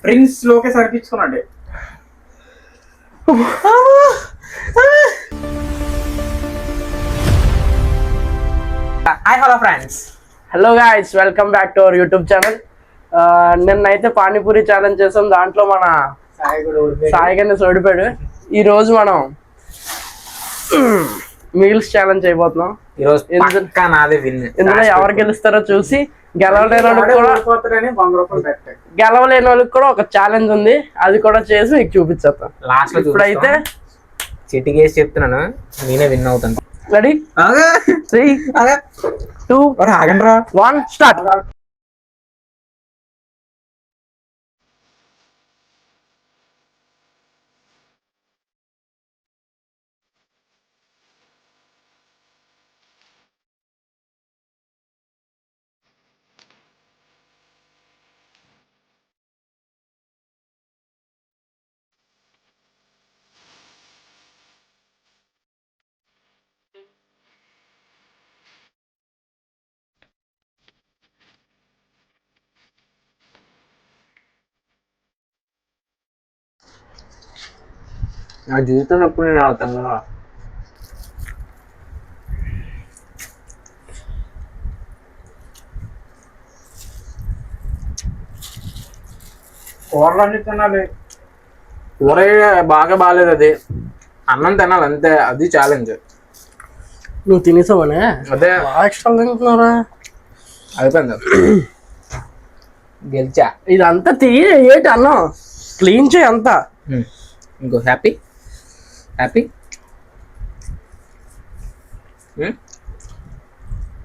Prince లోకే సరిపించుకున్నాడు. Hi hello friends, hello guys, welcome back to our YouTube channel. నిన్నైతే panipuri challenge చేసాం. దాంట్లో మన సాయి గణేష్ ఓడిపోయాడు. ఈ రోజు మనం మీల్స్ ఛాలెంజ్ చేయబోతున్నాం. ఇందులో ఎవరు గెలుస్తారో చూసి గెలవలేని వాళ్ళకి కూడా ఒక ఛాలెంజ్ ఉంది, అది కూడా చేసి మీకు చూపించేస్తాం. లాస్ట్ లో ఇప్పుడైతే చిటికేసి చెప్తున్నాను, నేనే విన్ అవుతాను. Ready 3 2 1 start. నా జీవితం ఎప్పుడు నేను అవుతాను. కూరలన్నీ తినాలి. కూర బాగా బాగాలేదు, అది అన్నం తినాలి అంతే. అది ఛాలెంజ్. నువ్వు తినేసావనే? అదే ఎక్స్ట్రా తింటున్నారా? అయిపోయింది, గెలిచా. ఇదంతా ఏంటి అన్నం క్లీన్ చేయి అంతా. ఇంకో హ్యాపీ హ్యాపీ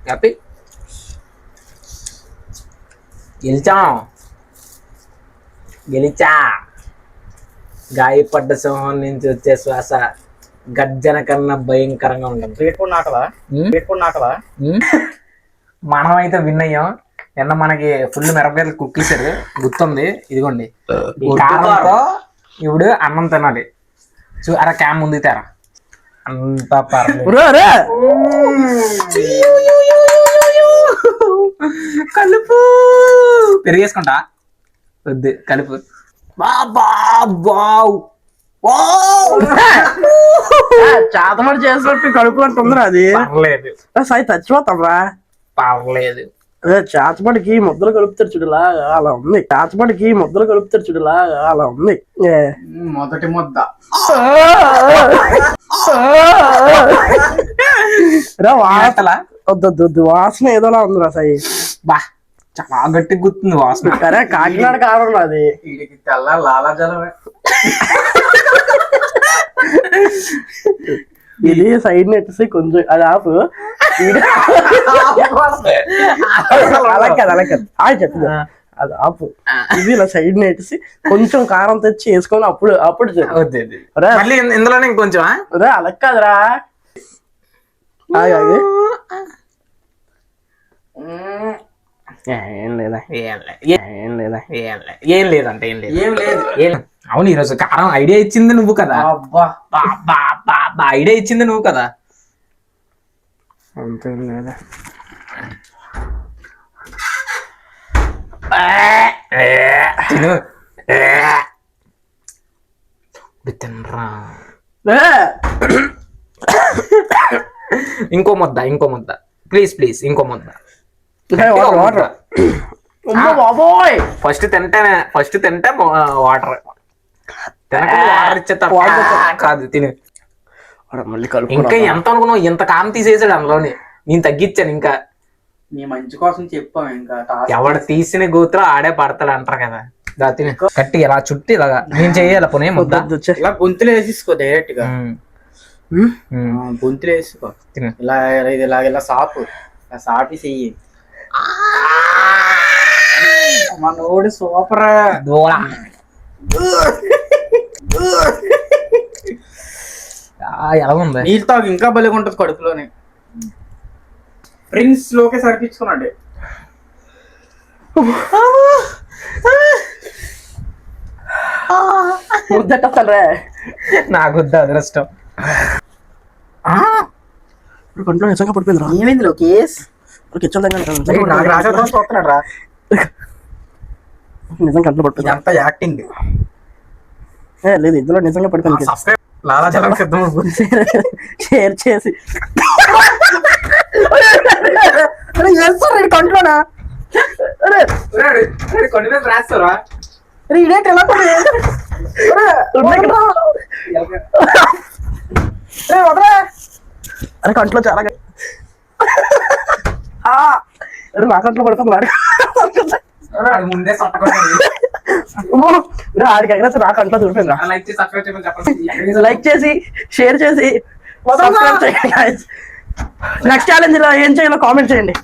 హ్యాపీ. గెలిచా. గాయపడ్డ సింహం నుంచి వచ్చే శ్వాస గర్జన కన్నా భయంకరంగా ఉంటుంది. మనం అయితే విన్ అయ్యాం. నిన్న మనకి ఫుల్ మిరపకాయలు కుక్కిసారు, గుర్తుంది. ఇదిగోండి, ఈ కారంతో ఇప్పుడు అన్నం తినాలి. అరే క్యామ్ ముందు తేరా అంత కలుపు. పెరిగేసుకుంటా వద్దు, కలుపు. చాతమడి చేసినట్టు కడుపు అంటుందిరా. అది పర్లేదు, సాయి చచ్చిపోతాంరా. పర్లేదు. అదే చాచపడికి ముద్దలు కలుపుతారు చూడలా, అలా ఉంది. చాచపడికి ముద్దలు కలుపుతారు చూడలా, అలా ఉంది. మొదటి ముద్ద వద్దు, వాసన ఏదోలా ఉందిరా సాయి. బా చాలా గట్టి గుర్తుంది వాసన. అరే కాకినాడ కారం అది. వీడికి తెల్ల లాలాజలమే. ఇది సైడ్ నెట్టేసి కొంచెం అది ఆపు. అలా కాదు చెప్తుంది, అది ఆపు. ఇది ఇలా సైడ్ నెట్టేసి కొంచెం కారం తెచ్చి వేసుకొని అప్పుడు ఇందులోనే ఇంకొంచెం. అదే అలా కాదురా. ఏం లేదా ఏం లేదంటే ఏం లేదు. అవును, ఈరోజు కారం ఐడియా ఇచ్చింది నువ్వు కదా. ఐడియా ఇచ్చింది నువ్వు కదా. అంతేం లేదా. తినరా. ఇంకో ముద్ద ప్లీజ్ ఇంకో ముద్ద. ఫస్ట్ తింటే వాటర్ ఇచ్చే కాదు, తిను. మళ్ళీ ఇంకా ఎంత అనుకున్నావు? ఇంత కారం తీసేసాడు అందులోని. నేను తగ్గించాను. ఇంకా నీ మంచి కోసం చెప్పాం. ఇంకా ఎవడు తీసిన గోత్రం ఆడే పడతాడు అంటారు కదా. తిని కట్టి ఇలా చుట్టి ఇలాగా నేను చెయ్యాలి. పోనీ ముద్ద ఇలా గొంతులు వేసేసుకో డైరెక్ట్ గా. గొంతులు వేసుకో. ఇలా సాపి చెయ్యి. మనోడు సూపర్. ఎలా ఉంది? నీళ్ళు తాగు, ఇంకా బలిగా ఉంటది కడుపులోనే. ప్రిన్స్ లోకే సరిపించుకున్నాడు. ముద్దట్టరా నాకు వద్దు అదృష్టం. కంట్లో నిజంగా పడిపోయింది రా. ఏమైంది లోకేష్? కిచెన్ దగ్గర నాకు రాసేద్దాం చూస్తున్నాడు రా. నిజం కంట్లో పడుతుంది. ఇదంతా యాక్టింగ్. లేదు ఇందులో నిజంగా పడుతుంది. సబ్స్క్రైబ్ లాలాజలం సిద్ధం షేర్ చేసి కంట్లోనా కొన్ని మీద రాస్తారా ఇదేంటి ఎలా అరే కంట్లో చాలా అరే నా కంట్లో పడుతుంది ముందే ఆడికి ఎక్కడ నా కంట్లో చూపిందా. లైక్ చేసి సబ్స్క్రైబ్ చేయమని చెప్పండి. లైక్ చేసి షేర్ చేసి నెక్స్ట్ ఛాలెంజ్ లో ఏం చేయాలో కామెంట్ చేయండి.